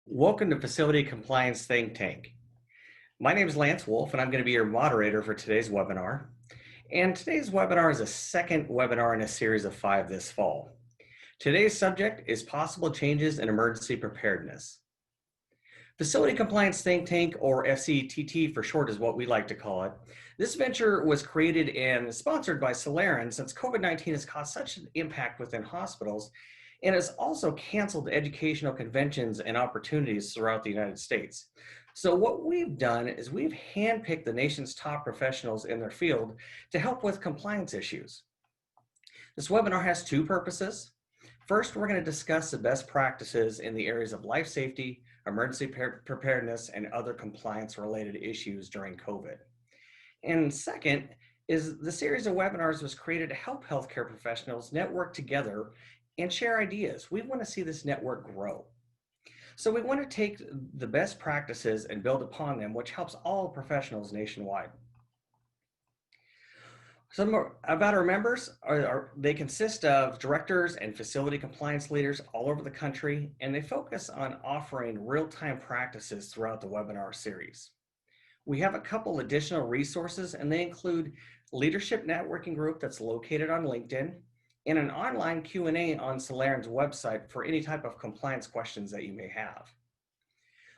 Welcome to Facility Compliance Think Tank. My name is Lance Woolf, and I'm going to be your moderator for today's webinar. And today's webinar is the second webinar in a series of 5 this fall. Today's subject is possible changes in emergency preparedness. Facility Compliance Think Tank, or FCTT for short, is what we like to call it. This venture was created and sponsored by Soleran since COVID-19 has caused such an impact within hospitals, and has also canceled educational conventions and opportunities throughout the United States. So what we've done is we've handpicked the nation's top professionals in their field to help with compliance issues. This webinar has 2 purposes. First, we're going to discuss the best practices in the areas of life safety, emergency preparedness, and other compliance-related issues during COVID. And second, is the series of webinars was created to help healthcare professionals network together and share ideas. We want to see this network grow. So we want to take the best practices and build upon them, which helps all professionals nationwide. Some more about our members they consist of directors and facility compliance leaders all over the country, and they focus on offering real-time practices throughout the webinar series. We have a couple additional resources, and they include leadership networking group that's located on LinkedIn, and an online Q&A on Soleran's website for any type of compliance questions that you may have.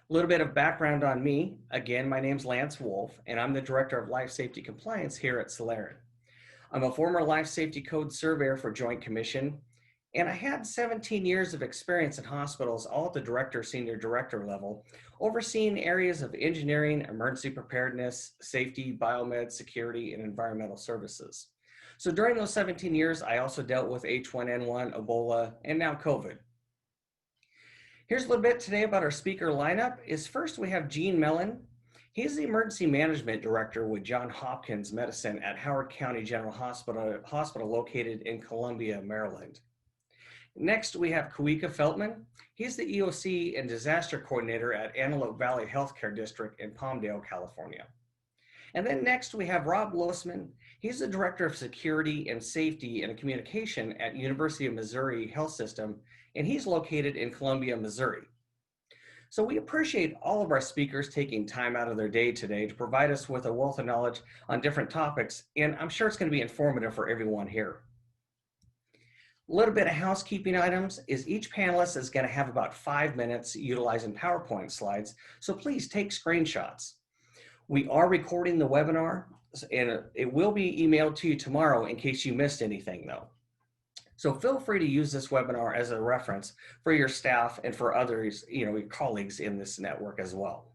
A little bit of background on me. Again, my name's Lance Woolf, and I'm the Director of Life Safety Compliance here at Soleran. I'm a former Life Safety Code Surveyor for Joint Commission, and I had 17 years of experience in hospitals, all at the Director, Senior Director level, overseeing areas of engineering, emergency preparedness, safety, biomed, security, and environmental services. So during those 17 years, I also dealt with H1N1, Ebola, and now COVID. Here's a little bit today about our speaker lineup. First, we have Mellin. He's the Emergency Management Director with Johns Hopkins Medicine at Howard County General Hospital located in Columbia, Maryland. Next, we have Kawika Feltman. He's the EOC and Disaster Coordinator at Antelope Valley Healthcare District in Palmdale, California. And then next we have Loseman. He's the Director of Security and Safety and Communication at University of Missouri Health System, and he's located in Columbia, Missouri. So we appreciate all of our speakers taking time out of their day today to provide us with a wealth of knowledge on different topics, and I'm sure it's going to be informative for everyone here. A little bit of housekeeping items is each panelist is going to have about 5 minutes utilizing PowerPoint slides, so please take screenshots. We are recording the webinar, and it will be emailed to you tomorrow in case you missed anything though. So feel free to use this webinar as a reference for your staff and for others, your colleagues in this network as well.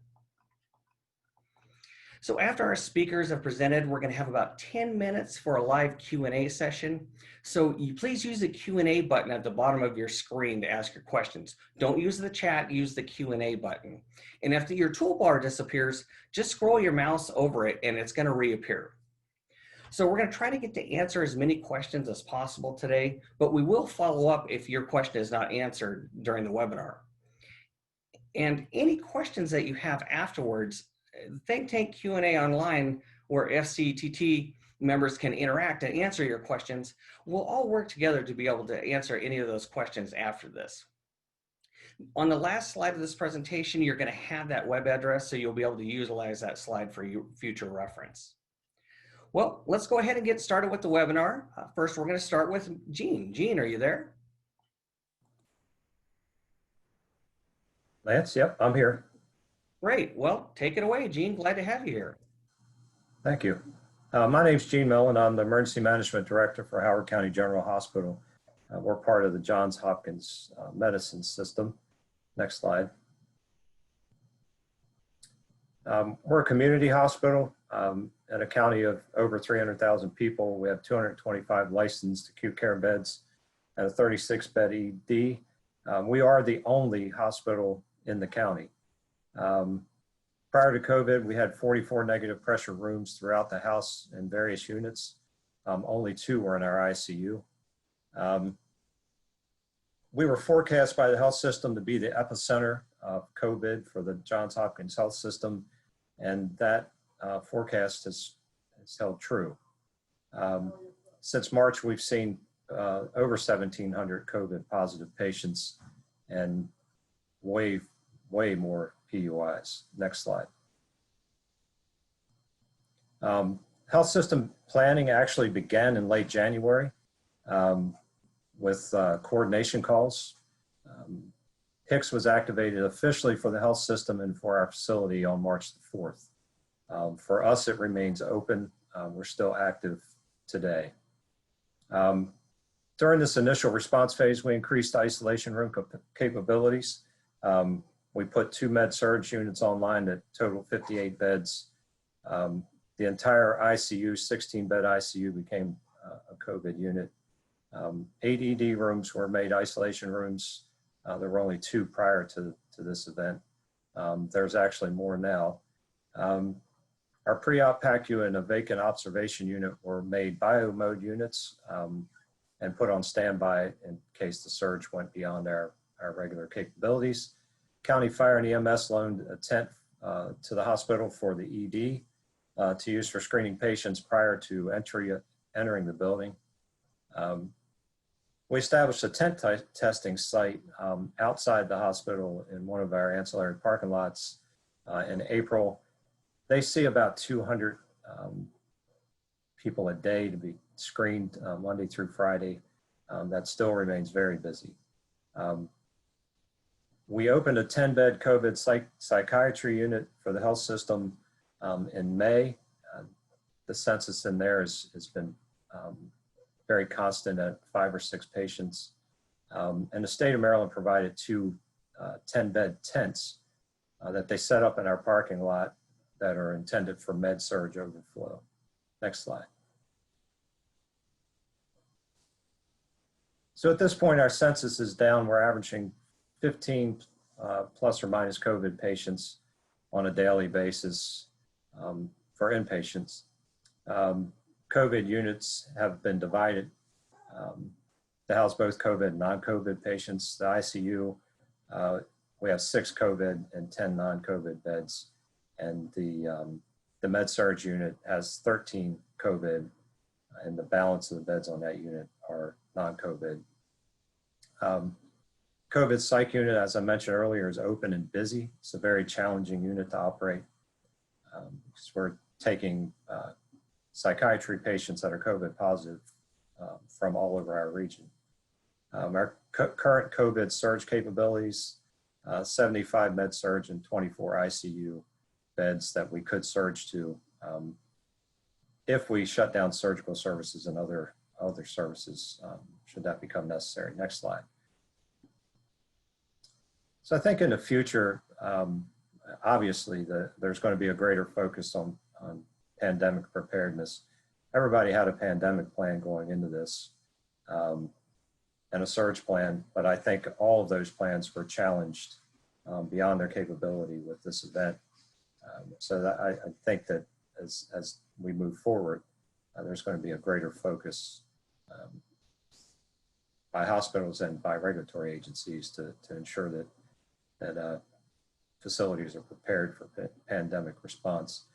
So after our speakers have presented, we're going to have about 10 minutes for a live Q&A session. So you please use the Q&A button at the bottom of your screen to ask your questions. Don't use the chat, use the Q&A button. And if your toolbar disappears, just scroll your mouse over it and it's going to reappear. So we're going to try to get to answer as many questions as possible today, but we will follow up if your question is not answered during the webinar. And any questions that you have afterwards, Think Tank Q&A online, where FCTT members can interact and answer your questions. We'll all work together to be able to answer any of those questions after this. On the last slide of this presentation, you're going to have that web address, so you'll be able to utilize that slide for your future reference. Well, let's go ahead and get started with the webinar. First, we're going to start with Gene. Gene, are you there? Lance, yep, I'm here. Great. Well, take it away, Gene. Glad to have you here. Thank you. My name's Gene Mellin. I'm the Emergency Management Director for Howard County General Hospital. We're part of the Johns Hopkins Medicine system. Next slide. We're a community hospital in a county of over 300,000 people. We have 225 licensed acute care beds and a 36-bed ED. We are the only hospital in the county. Prior to COVID, we had 44 negative pressure rooms throughout the house in various units. Only 2 were in our ICU. We were forecast by the health system to be the epicenter of COVID for the Johns Hopkins Health System, and that forecast has held true. Since March, we've seen over 1,700 COVID positive patients and way way more PUIs. Next slide. Health system planning actually began in late January with coordination calls. HICS was activated officially for the health system and for our facility on March the 4th. For us, it remains open. We're still active today. During this initial response phase, we increased isolation room capabilities. We put 2 med-surg units online that total 58 beds. The entire ICU, 16-bed ICU, became a COVID unit. 8 ED rooms were made isolation rooms. There were only 2 prior to this event. There's actually more now. Our pre-op PACU and a vacant observation unit were made bio-mode units and put on standby in case the surge went beyond our regular capabilities. County Fire and EMS loaned a tent to the hospital for the ED to use for screening patients prior to entering the building. We established a tent testing site outside the hospital in one of our ancillary parking lots in April. They see about 200 people a day to be screened Monday through Friday. That still remains very busy. We opened a 10-bed COVID psychiatry unit for the health system in May. The census in there has been very constant at 5 or 6 patients. And the state of Maryland provided 2 10-bed tents that they set up in our parking lot that are intended for med-surg overflow. Next slide. So at this point, our census is down. We're averaging 15 plus or minus COVID patients on a daily basis for inpatients. COVID units have been divided to house both COVID and non-COVID patients. The ICU, we have 6 COVID and 10 non-COVID beds. And the med-surg unit has 13 COVID, and the balance of the beds on that unit are non-COVID. COVID psych unit, as I mentioned earlier, is open and busy. It's a very challenging unit to operate because we're taking psychiatry patients that are COVID positive from all over our region. Our current COVID surge capabilities, 75 med-surg and 24 ICU beds that we could surge to if we shut down surgical services and other services should that become necessary. Next slide. So I think in the future, obviously there's going to be a greater focus on pandemic preparedness. Everybody had a pandemic plan going into this and a surge plan, but I think all of those plans were challenged beyond their capability with this event. So that I think that as we move forward, there's going to be a greater focus by hospitals and by regulatory agencies to ensure that facilities are prepared for pandemic response.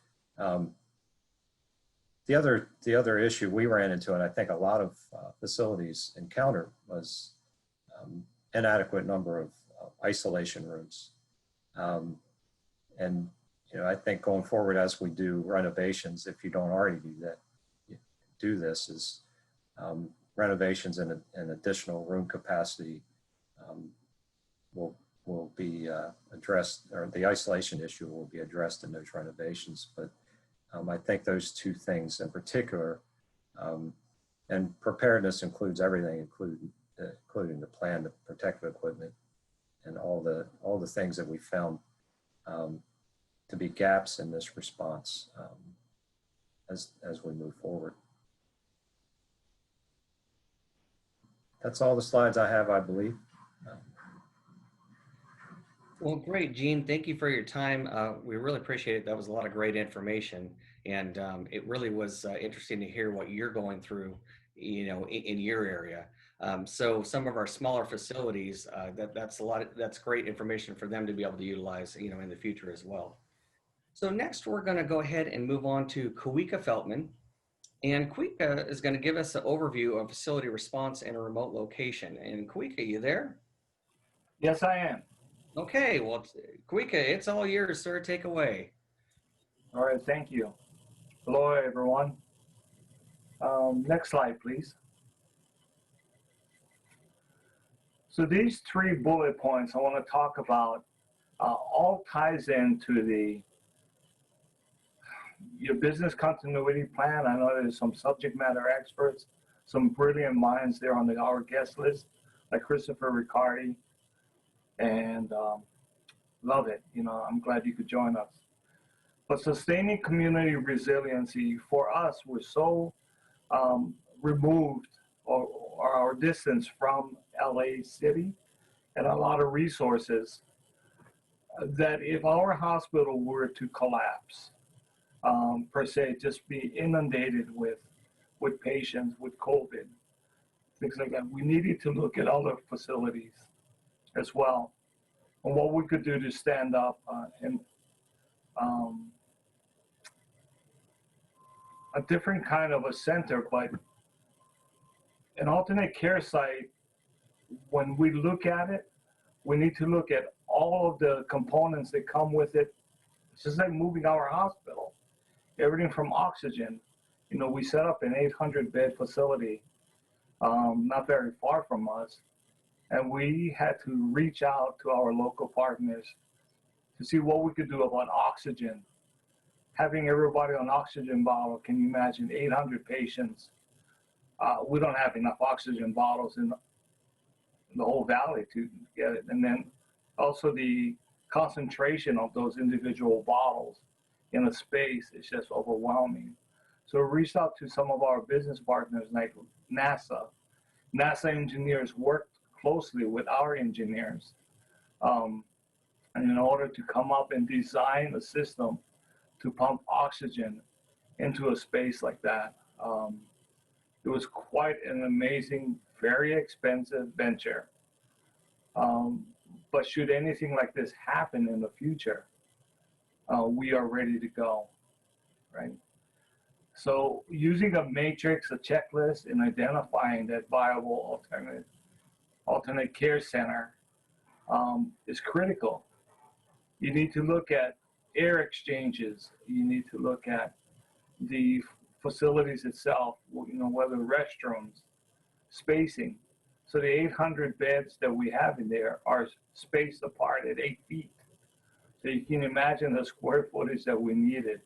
The other issue we ran into, and I think a lot of facilities encountered, was inadequate number of isolation rooms. And I think going forward as we do renovations, if you don't already do this, is renovations and additional room capacity will be addressed, or the isolation issue will be addressed in those renovations. But I think those 2 things in particular, and preparedness includes everything, including the plan, the protective equipment, and all the things that we found to be gaps in this response as we move forward. That's all the slides I have, I believe. Well, great, Gene. Thank you for your time. We really appreciate it. That was a lot of great information. And it really was interesting to hear what you're going through, in your area. So some of our smaller facilities, that's great information for them to be able to utilize, in the future as well. So next, we're going to go ahead and move on to Kawika Feltman. And Kawika is going to give us an overview of facility response in a remote location. And Kawika, you there? Yes, I am. Okay, well, Kawika, it's all yours, sir. Take away. All right, thank you. Hello, everyone. Next slide, please. So these 3 bullet points I want to talk about all ties into your business continuity plan. I know there's some subject matter experts, some brilliant minds there on our guest list, like Christopher Riccardi, and love it. You know, I'm glad you could join us. But sustaining community resiliency for us, we're so removed or our distance from LA City and a lot of resources that if our hospital were to collapse, per se, just be inundated with patients with COVID, things like that, we needed to look at other facilities as well and what we could do to stand up and a different kind of a center, but an alternate care site, when we look at it, we need to look at all of the components that come with it. It's just like moving our hospital. Everything from oxygen. You know, we set up an 800-bed facility not very far from us, and we had to reach out to our local partners to see what we could do about oxygen. Having everybody on oxygen bottle, can you imagine 800 patients? We don't have enough oxygen bottles in the whole valley to get it. And then also the concentration of those individual bottles in a space is just overwhelming. So we reached out to some of our business partners like NASA. NASA engineers worked closely with our engineers and in order to come up and design a system to pump oxygen into a space like that. It was quite an amazing, very expensive venture. But should anything like this happen in the future, we are ready to go, right? So using a matrix, a checklist, and identifying that viable alternate care center is critical. You need to look at air exchanges. You need to look at the facilities itself, you know, whether restrooms, spacing. So the 800 beds that we have in there are spaced apart at 8 feet. So you can imagine the square footage that we needed.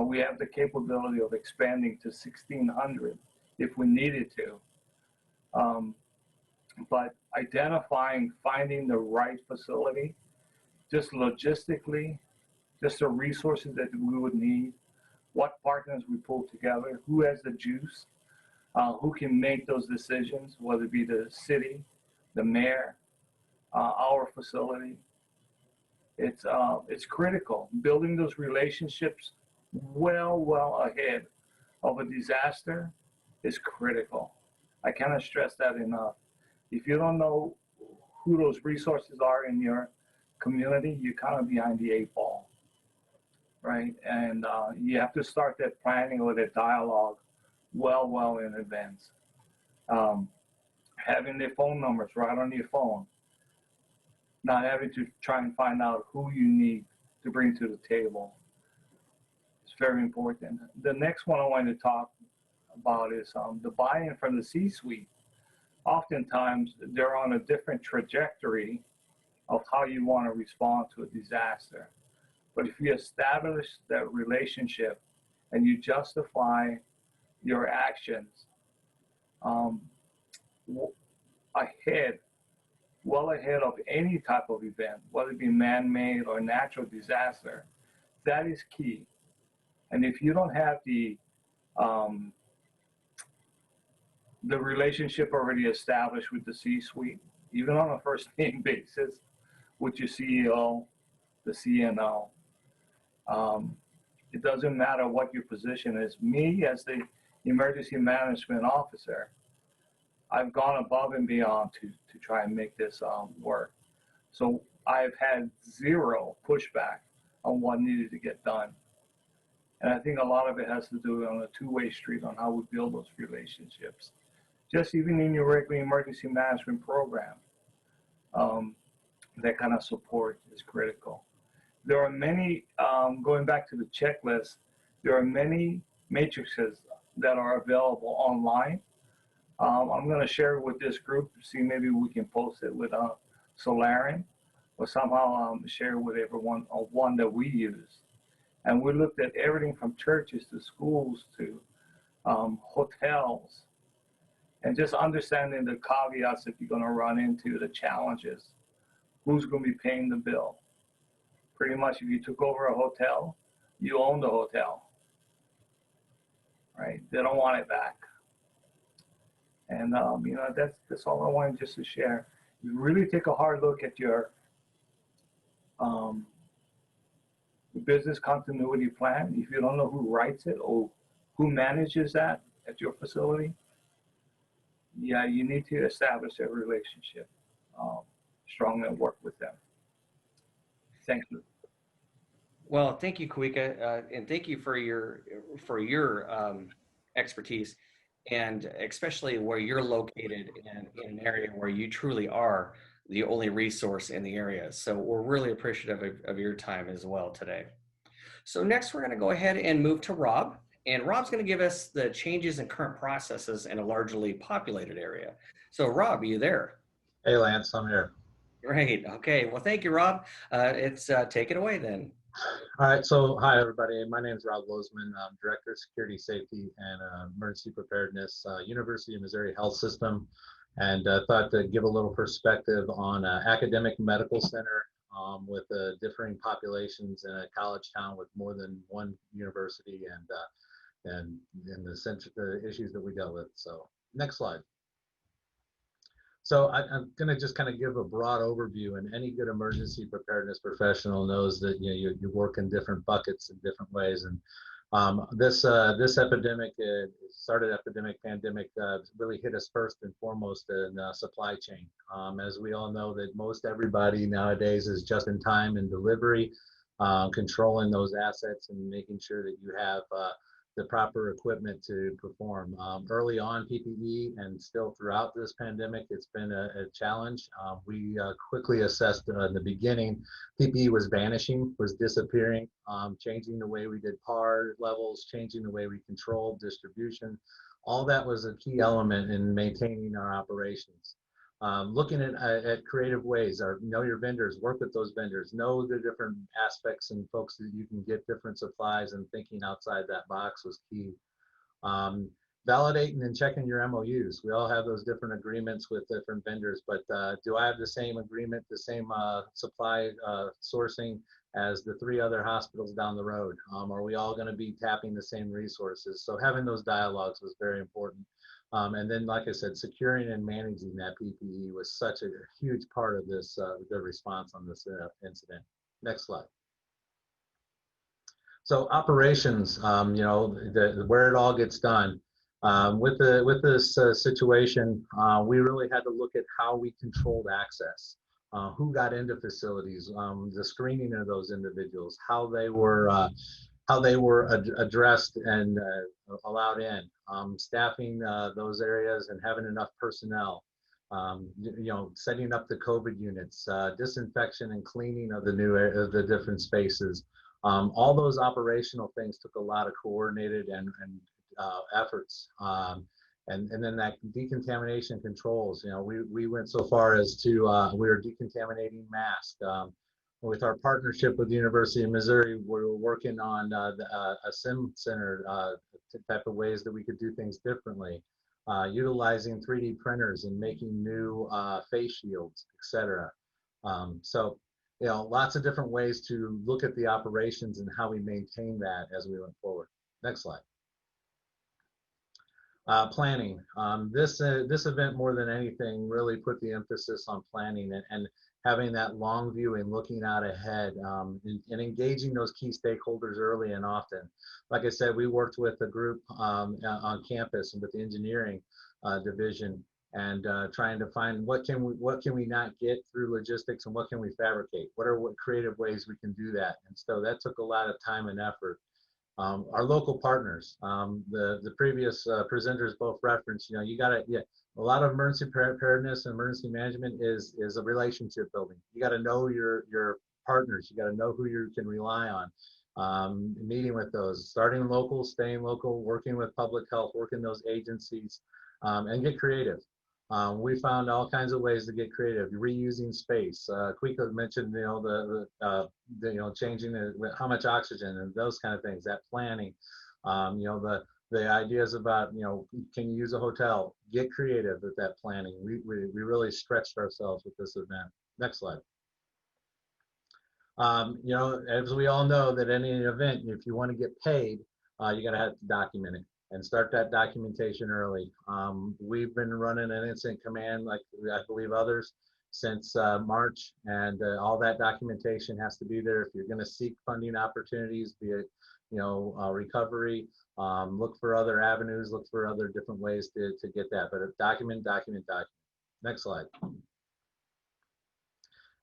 We have the capability of expanding to 1,600 if we needed to. But identifying, finding the right facility, just logistically, just the resources that we would need, what partners we pull together, who has the juice, who can make those decisions, whether it be the city, the mayor, our facility. It's critical. Building those relationships well ahead of a disaster is critical. I cannot stress that enough. If you don't know who those resources are in your community, you're kind of behind the 8 ball, right? And you have to start that planning or that dialogue well in advance. Having their phone numbers right on your phone, not having to try and find out who you need to bring to the table. It's very important. The next one I want to talk about is the buy-in from the C-suite. Oftentimes, they're on a different trajectory of how you want to respond to a disaster. But if you establish that relationship and you justify your actions well ahead of any type of event, whether it be man-made or natural disaster, that is key. And if you don't have the relationship already established with the C-suite, even on a first name basis, with your CEO, the CNO, it doesn't matter what your position is. Me, as the emergency management officer, I've gone above and beyond to try and make this work. So I've had zero pushback on what needed to get done. And I think a lot of it has to do on a two-way street on how we build those relationships. Just even in your regular emergency management program, that kind of support is critical. There are many, going back to the checklist, there are many matrices that are available online. I'm going to share it with this group, see maybe we can post it with Soleran, or somehow share it with everyone on one that we use. And we looked at everything from churches to schools to hotels, and just understanding the caveats if you're going to run into the challenges. Who's going to be paying the bill? Pretty much, if you took over a hotel, you own the hotel, right? They don't want it back. And you know, that's all I wanted just to share. You really take a hard look at your business continuity plan. If you don't know who writes it or who manages that at your facility, yeah, you need to establish a relationship strongly and work with them. Thank you. Well, thank you, Kawika, and thank you for your expertise, and especially where you're located in an area where you truly are the only resource in the area. So we're really appreciative of your time as well today. So next, we're going to go ahead and move to Rob. And Rob's going to give us the changes in current processes in a largely populated area. So Rob, are you there? Hey, Lance, I'm here. Great. Okay. Well, thank you, Rob. Take it away then. All right. So, hi, everybody. My name is Rob Loseman. I'm Director of Security, Safety, and Emergency Preparedness, University of Missouri Health System. And thought to give a little perspective on academic medical center with differing populations in a college town with more than one university and the issues that we dealt with. So, next slide. So I'm going to just kind of give a broad overview, and any good emergency preparedness professional knows that you work in different buckets in different ways. And this epidemic, pandemic, really hit us first and foremost in supply chain. As we all know, that most everybody nowadays is just in time and delivery, controlling those assets and making sure that you have the proper equipment to perform. Early on, PPE, and still throughout this pandemic, it's been a challenge. We quickly assessed in the beginning, PPE was vanishing, was disappearing, changing the way we did PAR levels, changing the way we controlled distribution. All that was a key element in maintaining our operations. Looking at creative ways, know your vendors, work with those vendors, know the different aspects and folks that you can get different supplies, and thinking outside that box was key. Validating and checking your MOUs. We all have those different agreements with different vendors, but do I have the same agreement, the same supply sourcing as the 3 other hospitals down the road? Are we all going to be tapping the same resources? So having those dialogues was very important. And then, like I said, securing and managing that PPE was such a huge part of this, the response on this incident. Next slide. So operations, where it all gets done. With this situation, we really had to look at how we controlled access, who got into facilities, the screening of those individuals, how they were addressed and allowed in, staffing those areas and having enough personnel, setting up the COVID units, disinfection and cleaning of the different spaces. All those operational things took a lot of coordinated and efforts. And then that decontamination controls, we went so far as to, we were decontaminating masks. With our partnership with the University of Missouri, we were working on a sim center type of ways that we could do things differently, utilizing 3D printers and making new face shields, etc. So, lots of different ways to look at the operations and how we maintain that as we went forward. Next slide. Planning. This event, more than anything, really put the emphasis on planning and having that long view and looking out ahead, and engaging those key stakeholders early and often. Like I said, we worked with a group on campus and with the engineering division, and trying to find what can we not get through logistics, and what can we fabricate? What creative ways we can do that? And so that took a lot of time and effort. Our local partners, the previous presenters both referenced, you gotta, a lot of emergency preparedness and emergency management is a relationship building. You gotta know your partners. You gotta know who you can rely on. Meeting with those, starting local, staying local, working with public health, working those agencies, and get creative. We found all kinds of ways to get creative, reusing space. Kawika mentioned, changing how much oxygen and those kind of things, that planning. The ideas about, can you use a hotel? Get creative with that planning. We really stretched ourselves with this event. Next slide. As we all know, that any event, if you want to get paid, you got to have to document it and start that documentation early. We've been running an incident command, like I believe others, since March, and all that documentation has to be there. If you're going to seek funding opportunities, be it recovery, look for other avenues, look for other different ways to get that. But document. Next slide.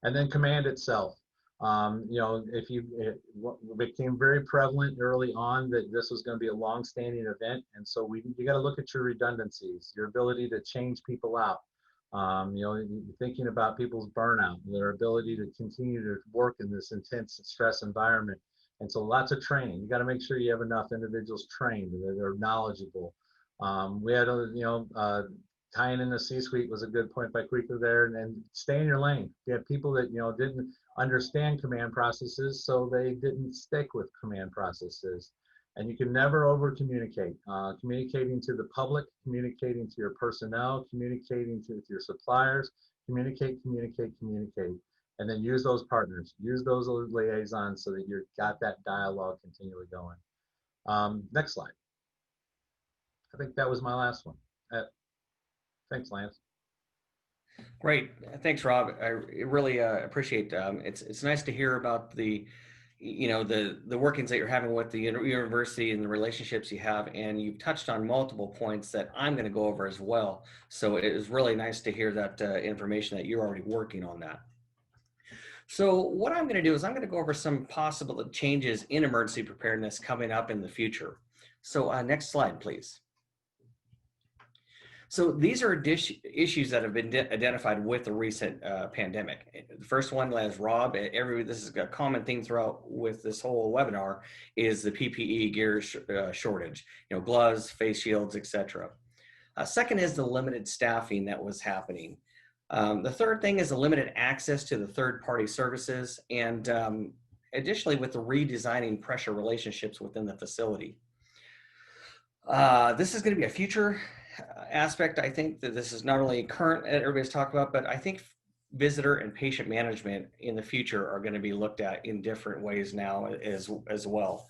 And then command itself. It became very prevalent early on that this was going to be a long-standing event, and so you got to look at your redundancies, your ability to change people out. Thinking about people's burnout, their ability to continue to work in this intense stress environment, and so lots of training. You got to make sure you have enough individuals trained, that they're knowledgeable. We had tying in the C-suite was a good point by Kawika there, and stay in your lane. You had people that didn't understand command processes, so they didn't stick with command processes. And you can never over communicate. Communicating to the public, communicating to your personnel, communicating to your suppliers, communicate, and then use those partners, use those liaisons so that you've got that dialogue continually going. Next slide. I think that was my last one. Thanks, Lance. Great, thanks, Rob. I really appreciate. It's nice to hear about the workings that you're having with the university and the relationships you have, and you've touched on multiple points that I'm going to go over as well. So it is really nice to hear that information that you're already working on that. So what I'm going to do is I'm going to go over some possible changes in emergency preparedness coming up in the future. So next slide, please. So these are issues that have been identified with the recent pandemic. The first one, as Rob, this is a common theme throughout with this whole webinar, is the PPE gear shortage, gloves, face shields, etc. Second is the limited staffing that was happening. The third thing is the limited access to the third-party services, and additionally with the redesigning pressure relationships within the facility. This is going to be a future aspect. I think that this is not only current, everybody's talking about, but I think visitor and patient management in the future are going to be looked at in different ways now as well.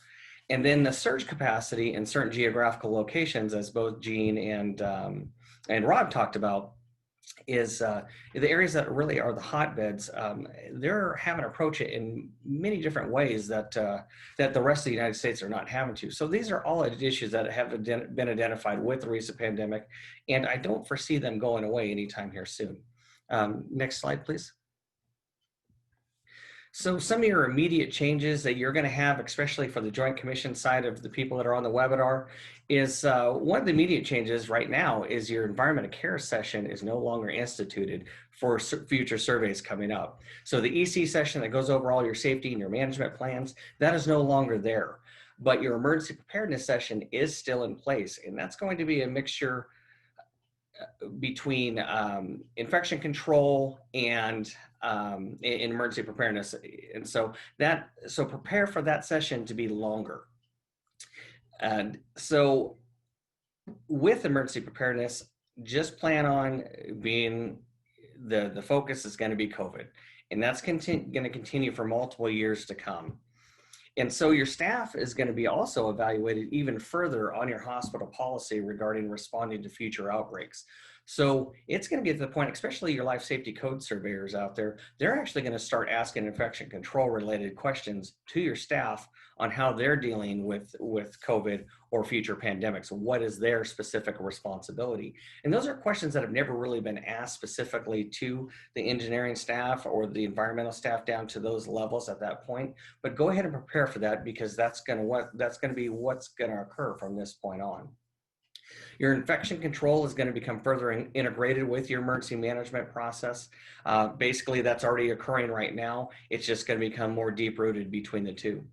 And then the surge capacity in certain geographical locations, as both Gene and Rob talked about, is the areas that really are the hotbeds. They're having to approach it in many different ways that the rest of the United States are not having to. So these are all issues that have been identified with the recent pandemic, and I don't foresee them going away anytime here soon. Next slide, please. So some of your immediate changes that you're going to have, especially for the Joint Commission side of the people that are on the webinar, is one of the immediate changes right now is your environment of care session is no longer instituted for future surveys coming up. So the EC session that goes over all your safety and your management plans, that is no longer there. But your emergency preparedness session is still in place, and that's going to be a mixture between infection control and in emergency preparedness. And so prepare for that session to be longer. And so with emergency preparedness, just plan on being the focus is going to be COVID, and that's going to continue for multiple years to come. And so your staff is going to be also evaluated even further on your hospital policy regarding responding to future outbreaks. So it's going to be at the point, especially your life safety code surveyors out there, they're actually going to start asking infection control related questions to your staff on how they're dealing with COVID or future pandemics. What is their specific responsibility? And those are questions that have never really been asked specifically to the engineering staff or the environmental staff down to those levels at that point. But go ahead and prepare for that, because that's going to be what's going to occur from this point on. Your infection control is going to become further integrated with your emergency management process. Basically, that's already occurring right now. It's just going to become more deep-rooted between the two.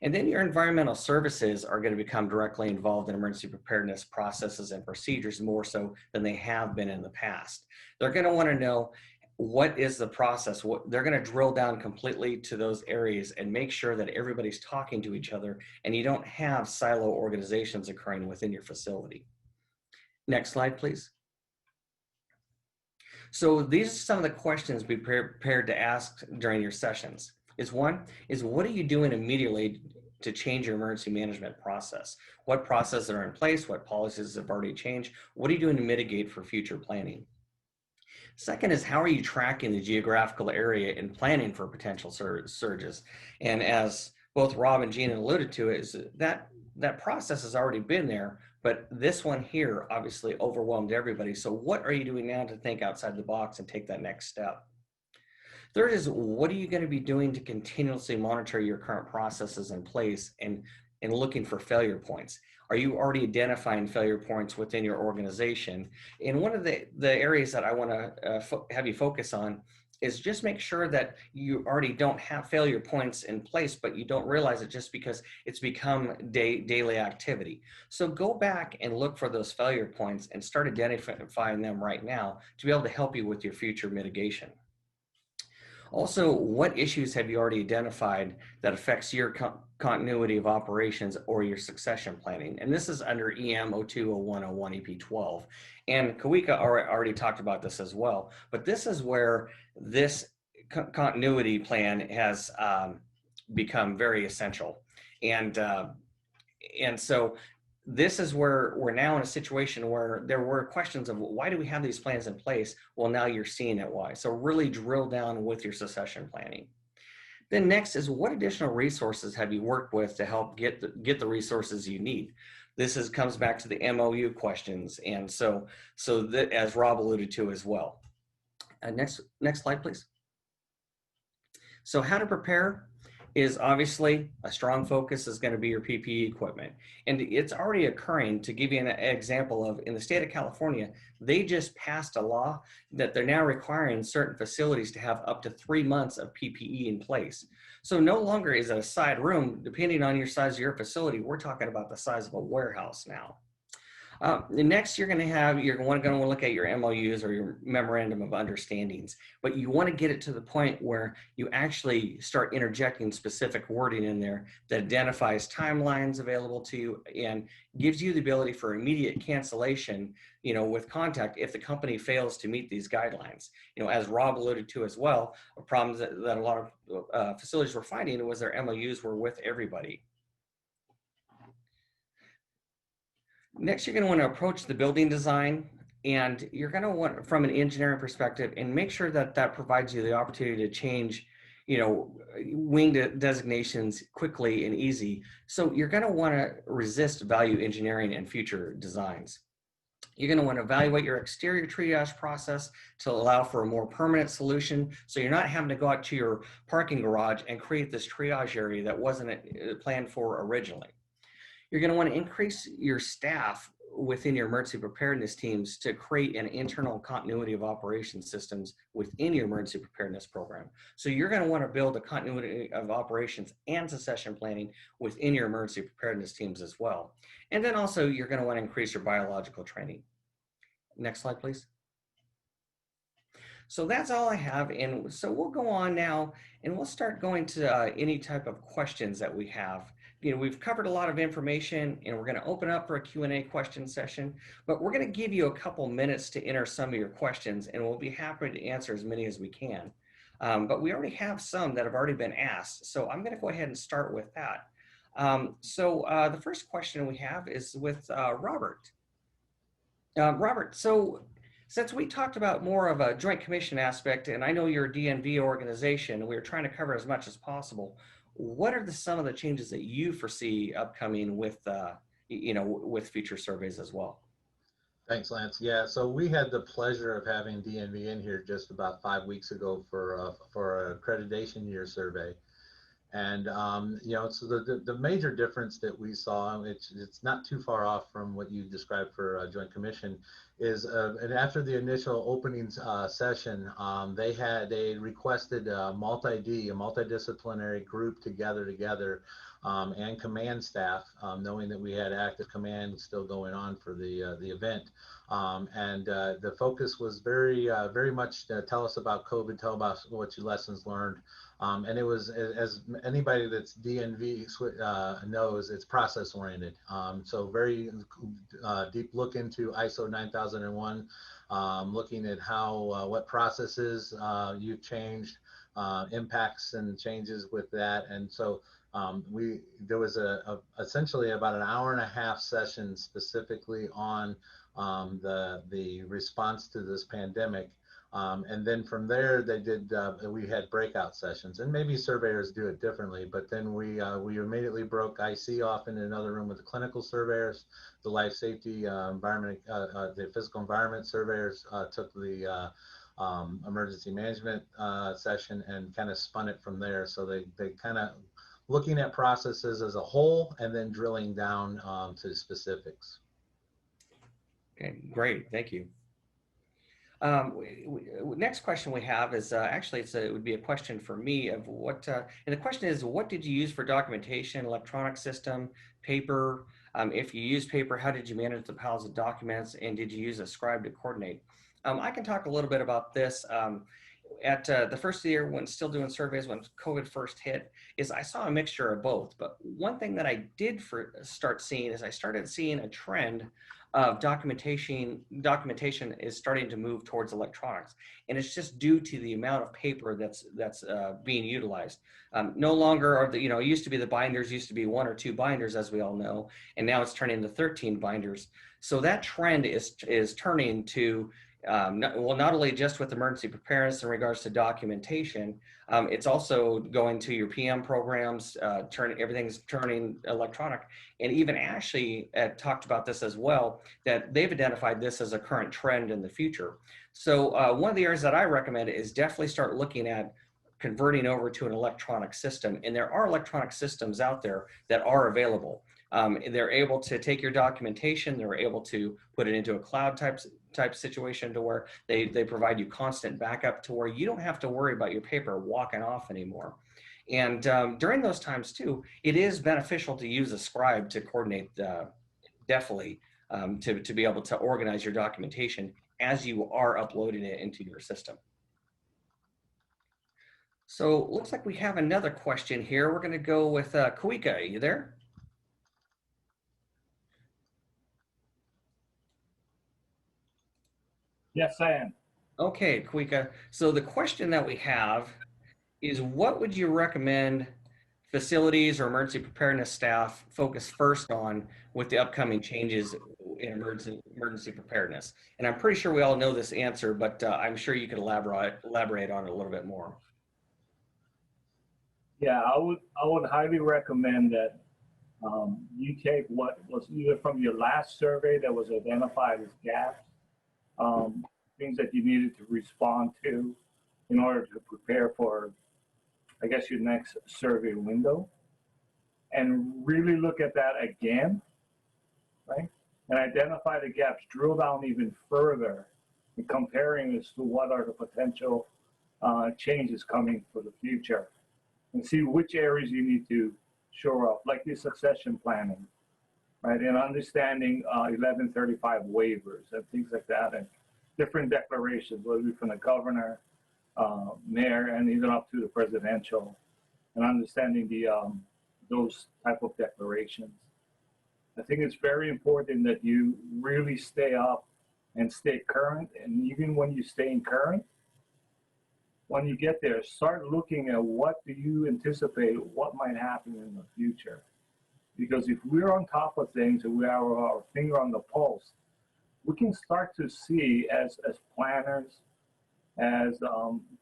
And then your environmental services are going to become directly involved in emergency preparedness processes and procedures more so than they have been in the past. They're going to want to know, what is the process? They're going to drill down completely to those areas and make sure that everybody's talking to each other and you don't have silo organizations occurring within your facility. Next slide, please. So these are some of the questions be prepared to ask during your sessions. One is what are you doing immediately to change your emergency management process? What processes are in place? What policies have already changed? What are you doing to mitigate for future planning? Second is, how are you tracking the geographical area and planning for potential surges? And as both Rob and Gina alluded to, is that process has already been there, but this one here obviously overwhelmed everybody. So what are you doing now to think outside the box and take that next step? Third is, what are you going to be doing to continuously monitor your current processes in place and looking for failure points? Are you already identifying failure points within your organization? And one of the areas that I want to have you focus on is just make sure that you already don't have failure points in place, but you don't realize it just because it's become daily activity. So go back and look for those failure points and start identifying them right now to be able to help you with your future mitigation. Also, what issues have you already identified that affects your continuity of operations or your succession planning? And this is under EM 020101 EP12. And Kawika already talked about this as well, but this is where this continuity plan has become very essential. And so this is where we're now in a situation where there were questions of, why do we have these plans in place? Well, now you're seeing it why. So really drill down with your succession planning. Then next is, what additional resources have you worked with to help get the resources you need? This comes back to the MOU questions. And so that, as Rob alluded to as well. Next slide, please. So how to prepare is obviously a strong focus is going to be your PPE equipment. And it's already occurring. To give you an example of, in the state of California, they just passed a law that they're now requiring certain facilities to have up to 3 months of PPE in place. So no longer is it a side room, depending on your size of your facility, we're talking about the size of a warehouse now. Next, you're going to want to look at your MOUs or your memorandum of understandings, but you want to get it to the point where you actually start interjecting specific wording in there that identifies timelines available to you and gives you the ability for immediate cancellation, with contact if the company fails to meet these guidelines. As Rob alluded to as well, a problem that a lot of facilities were finding was their MOUs were with everybody. Next, you're going to want to approach the building design, and you're going to want, from an engineering perspective, and make sure that provides you the opportunity to change, wing designations quickly and easy. So you're going to want to resist value engineering and future designs. You're going to want to evaluate your exterior triage process to allow for a more permanent solution. So you're not having to go out to your parking garage and create this triage area that wasn't planned for originally. You're going to want to increase your staff within your emergency preparedness teams to create an internal continuity of operations systems within your emergency preparedness program. So you're going to want to build a continuity of operations and succession planning within your emergency preparedness teams as well. And then also you're going to want to increase your biological training. Next slide, please. So that's all I have. And so we'll go on now and we'll start going to any type of questions that we have. We've covered a lot of information and we're going to open up for a Q&A question session, but we're going to give you a couple minutes to enter some of your questions and we'll be happy to answer as many as we can. But we already have some that have already been asked. So I'm going to go ahead and start with that. The first question we have is with Robert. Robert, so Since we talked about more of a joint commission aspect, and I know you're a DNV organization, and we were trying to cover as much as possible, what are some of the changes that you foresee upcoming with, with future surveys as well? Thanks, Lance. Yeah, so we had the pleasure of having DNV in here just about 5 weeks ago for an accreditation year survey. And, so the major difference that we saw, it's not too far off from what you described for Joint Commission, is and after the initial opening session, they requested a multidisciplinary group together, and command staff, knowing that we had active command still going on for the event. The focus was very much tell us about COVID, tell about what your lessons learned. And it was, as anybody that's DNV knows, it's process oriented. So very deep look into ISO 9001, looking at how, what processes you've changed, impacts and changes with that. And so there was essentially about an hour-and-a-half session specifically on the response to this pandemic. And then from there, we had breakout sessions, and maybe surveyors do it differently, but then we immediately broke IC off in another room with the clinical surveyors, the life safety environment, the physical environment surveyors took the emergency management session and kind of spun it from there. So they kind of looking at processes as a whole and then drilling down to specifics. Okay, great, thank you. Next question we have is actually it would be a question for me of what, and the question is, what did you use for documentation, electronic system, paper? If you use paper, how did you manage the piles of documents, and did you use a scribe to coordinate? I can talk a little bit about this. At the first of the year, when still doing surveys, when COVID first hit, is I saw a mixture of both. But one thing that I did start seeing is I started seeing a trend of documentation is starting to move towards electronics, and it's just due to the amount of paper that's being utilized. No longer are it used to be the binders used to be 1 or 2 binders, as we all know, and now it's turning to 13 binders. So that trend is turning to not only just with emergency preparedness in regards to documentation, it's also going to your PM programs, everything's turning electronic. And even Ashley talked about this as well, that they've identified this as a current trend in the future. So one of the areas that I recommend is definitely start looking at converting over to an electronic system. And there are electronic systems out there that are available. They're able to take your documentation, they're able to put it into a cloud type situation to where they provide you constant backup to where you don't have to worry about your paper walking off anymore. And during those times too, it is beneficial to use a scribe to coordinate definitely to be able to organize your documentation as you are uploading it into your system. So looks like we have another question here. We're going to go with Kawika. Are you there? Yes, I am. Okay, Kawika. So the question that we have is, what would you recommend facilities or emergency preparedness staff focus first on with the upcoming changes in emergency preparedness? And I'm pretty sure we all know this answer, but I'm sure you could elaborate on it a little bit more. Yeah, I would highly recommend that you take what was either from your last survey that was identified as gaps, things that you needed to respond to in order to prepare for, I guess, your next survey window, and really look at that again, right? And identify the gaps, drill down even further, and comparing as to what are the potential changes coming for the future, and see which areas you need to shore up, like the succession planning, right? And understanding 1135 waivers and things like that, and different declarations, whether it be from the governor, mayor, and even up to the presidential, and understanding those type of declarations. I think it's very important that you really stay up and stay current. And even when you stay current, when you get there, start looking at what do you anticipate what might happen in the future. Because if we're on top of things and we have our finger on the pulse, we can start to see as planners, as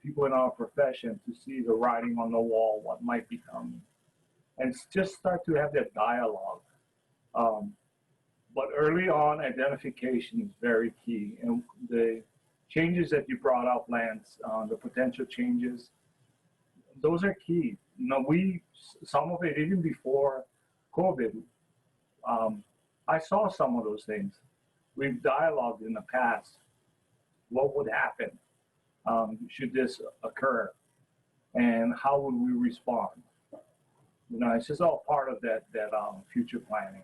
people in our profession, to see the writing on the wall, what might be coming, and just start to have that dialogue. But early on, identification is very key, and the changes that you brought up, Lance, the potential changes, those are key. You know, some of it even before COVID, I saw some of those things. We've dialogued in the past. What would happen should this occur, and how would we respond? You know, it's just all part of that future planning.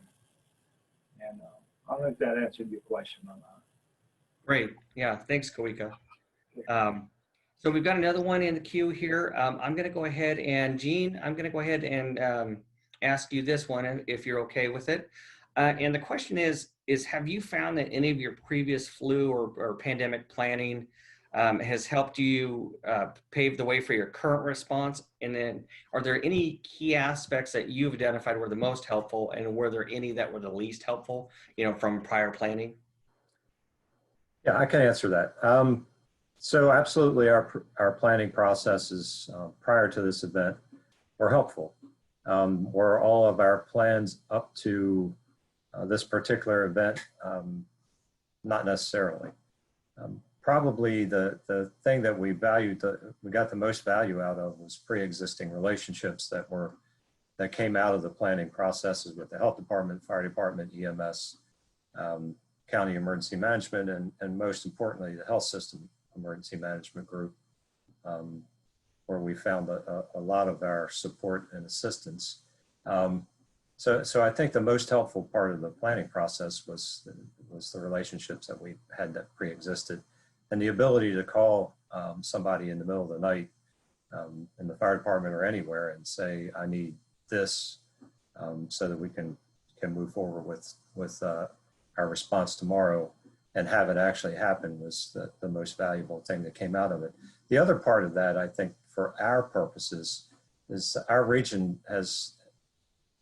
And I don't know if that answered your question or not. Great. Yeah. Thanks, Kawika. So we've got another one in the queue here. I'm going to go ahead and Gene, I'm going to go ahead and ask you this one if you're okay with it. And the question is have you found that any of your previous flu or pandemic planning has helped you pave the way for your current response? And then are there any key aspects that you've identified were the most helpful, and were there any that were the least helpful, you know, from prior planning? Yeah, I can answer that. So absolutely, our planning processes prior to this event were helpful. Were all of our plans up to this particular event? Not necessarily. Probably the thing that we valued, we got the most value out of, was pre-existing relationships that came out of the planning processes with the health department, fire department, EMS, county emergency management, and most importantly, the health system emergency management group, where we found a lot of our support and assistance. So I think the most helpful part of the planning process was the relationships that we had that pre-existed, and the ability to call somebody in the middle of the night in the fire department or anywhere and say, I need this, so that we can move forward with our response tomorrow, and have it actually happen, was the most valuable thing that came out of it. The other part of that, I think, for our purposes, is our region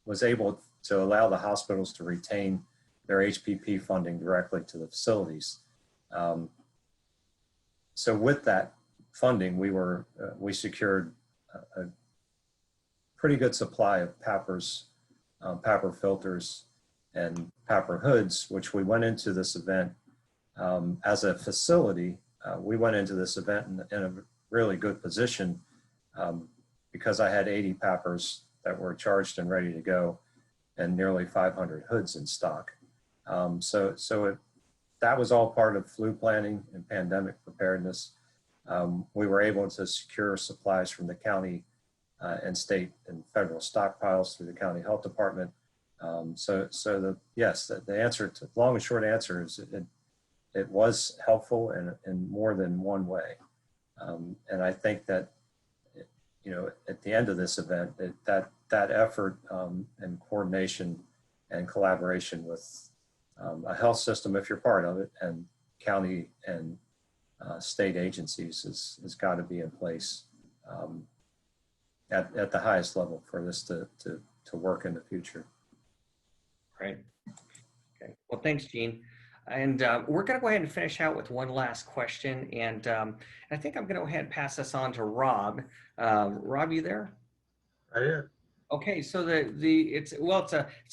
was able to allow the hospitals to retain their HPP funding directly to the facilities. So with that funding, we secured a pretty good supply of PAPRs, PAPR filters, and PAPR hoods, which we went into this event as a facility. We went into this event in a really good position because I had 80 PAPRs that were charged and ready to go, and nearly 500 hoods in stock. That was all part of flu planning and pandemic preparedness. We were able to secure supplies from the county and state and federal stockpiles through the county health department. Yes, the answer to long and short answer is it was helpful in more than one way. And I think that, you know, at the end of this event, that effort and coordination and collaboration with a health system, if you're part of it, and county and state agencies has got to be in place at the highest level for this to work in the future. Great. Okay. Well, thanks, Gene. And we're going to go ahead and finish out with one last question. And I think I'm going to go ahead and pass this on to Rob. Rob, you there? Right here. Okay, so it's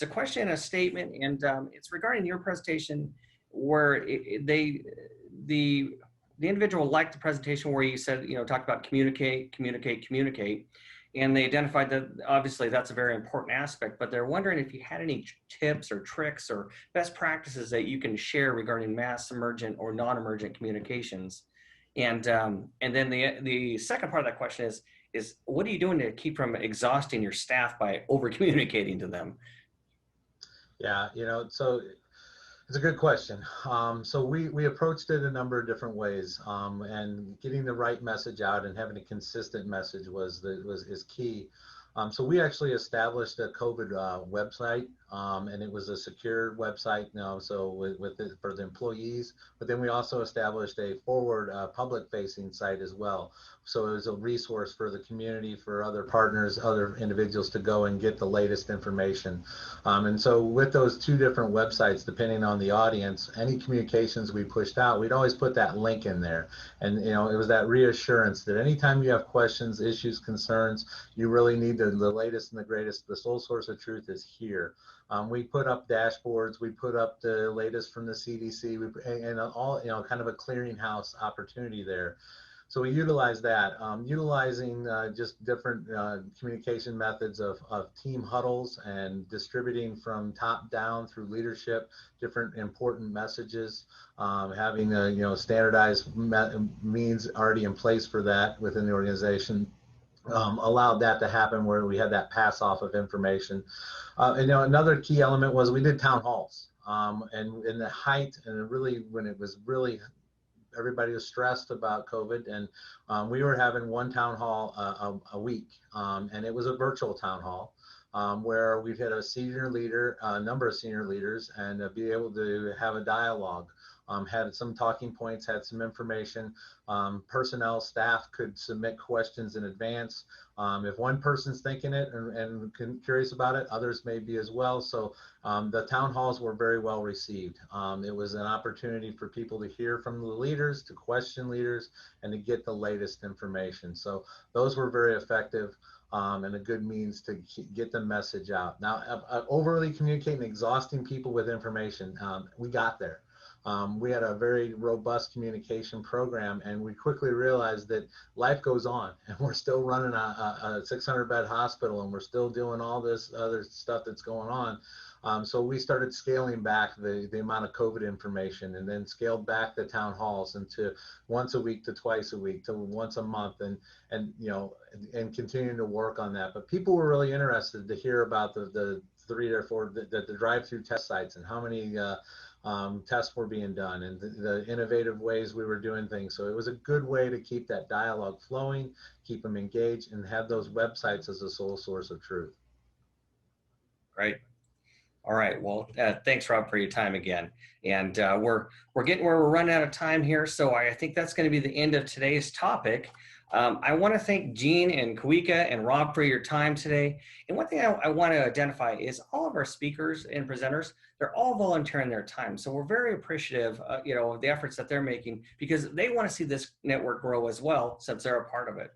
a question and a statement, and it's regarding your presentation, where the individual liked the presentation where you said, you know, talked about communicate, and they identified that obviously that's a very important aspect, but they're wondering if you had any tips or tricks or best practices that you can share regarding mass emergent or non-emergent communications. And then the second part of that question is what are you doing to keep from exhausting your staff by over communicating to them? Yeah, you know, so it's a good question. So we approached it a number of different ways, and getting the right message out and having a consistent message is key. So we actually established a COVID website and it was a secure website now, so with it for the employees. But then we also established a forward public-facing site as well. So it was a resource for the community, for other partners, other individuals to go and get the latest information. And so with those two different websites, depending on the audience, any communications we pushed out, we'd always put that link in there. And it was that reassurance that anytime you have questions, issues, concerns, you really need the latest and the greatest. The sole source of truth is here. We put up dashboards, we put up the latest from the CDC, and all, kind of a clearinghouse opportunity there. So we utilize that, utilizing just different communication methods of team huddles and distributing from top down through leadership, different important messages, having standardized means already in place for that within the organization. Allowed that to happen where we had that pass off of information. And another key element was we did town halls, and in the height, and really when it was really everybody was stressed about COVID, and we were having one town hall a week, and it was a virtual town hall where we've had a senior leader, a number of senior leaders, and be able to have a dialogue. Had some talking points, had some information. Personnel, staff could submit questions in advance. If one person's thinking it and curious about it, others may be as well. So the town halls were very well received. It was an opportunity for people to hear from the leaders, to question leaders, and to get the latest information. So those were very effective. And a good means to get the message out. Now, overly communicating, exhausting people with information, we got there. We had a very robust communication program, and we quickly realized that life goes on, and we're still running a 600-bed hospital, and we're still doing all this other stuff that's going on. So we started scaling back the amount of COVID information, and then scaled back the town halls into once a week to twice a week to once a month, and continuing to work on that. But people were really interested to hear about the 3 or 4 the drive-through test sites and how many tests were being done, and the innovative ways we were doing things. So it was a good way to keep that dialogue flowing, keep them engaged, and have those websites as a sole source of truth. Great. All right. Well, thanks, Rob, for your time again. And we're getting where we're running out of time here. So I think that's going to be the end of today's topic. I want to thank Gene and Kawika and Rob for your time today. And one thing I want to identify is all of our speakers and presenters, they're all volunteering their time. So we're very appreciative, of the efforts that they're making, because they want to see this network grow as well, since they're a part of it.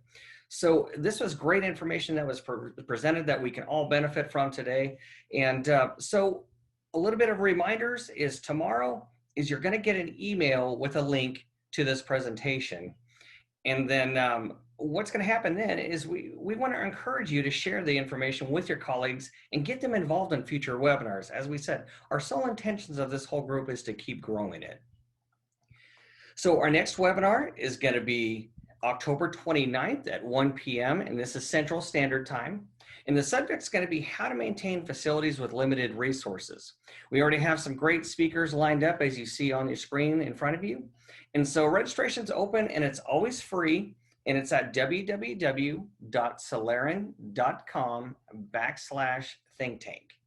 So this was great information that was presented that we can all benefit from today. And so a little bit of reminders is tomorrow is you're going to get an email with a link to this presentation. And then what's going to happen then is we want to encourage you to share the information with your colleagues and get them involved in future webinars. As we said, our sole intentions of this whole group is to keep growing it. So our next webinar is going to be October 29th at 1 p.m. and this is Central Standard Time. And the subject's going to be how to maintain facilities with limited resources. We already have some great speakers lined up, as you see on your screen in front of you. And so registration's open and it's always free. And it's at www.soleran.com/think tank.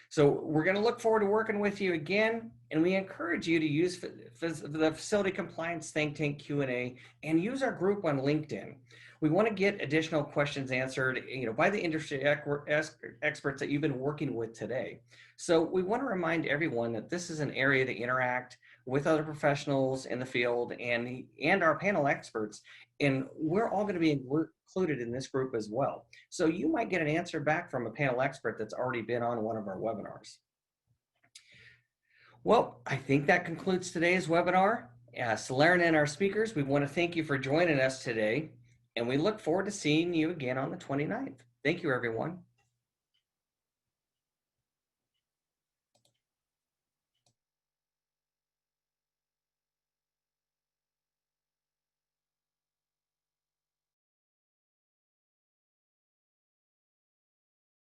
So we're going to look forward to working with you again, and we encourage you to use the Facility Compliance Think Tank Q&A and use our group on LinkedIn. We want to get additional questions answered, by the industry experts that you've been working with today. So we want to remind everyone that this is an area to interact with other professionals in the field and our panel experts, and we're all going to be included in this group as well. So you might get an answer back from a panel expert that's already been on one of our webinars. Well, I think that concludes today's webinar. Soleran and our speakers, we want to thank you for joining us today, and we look forward to seeing you again on the 29th. Thank you, everyone.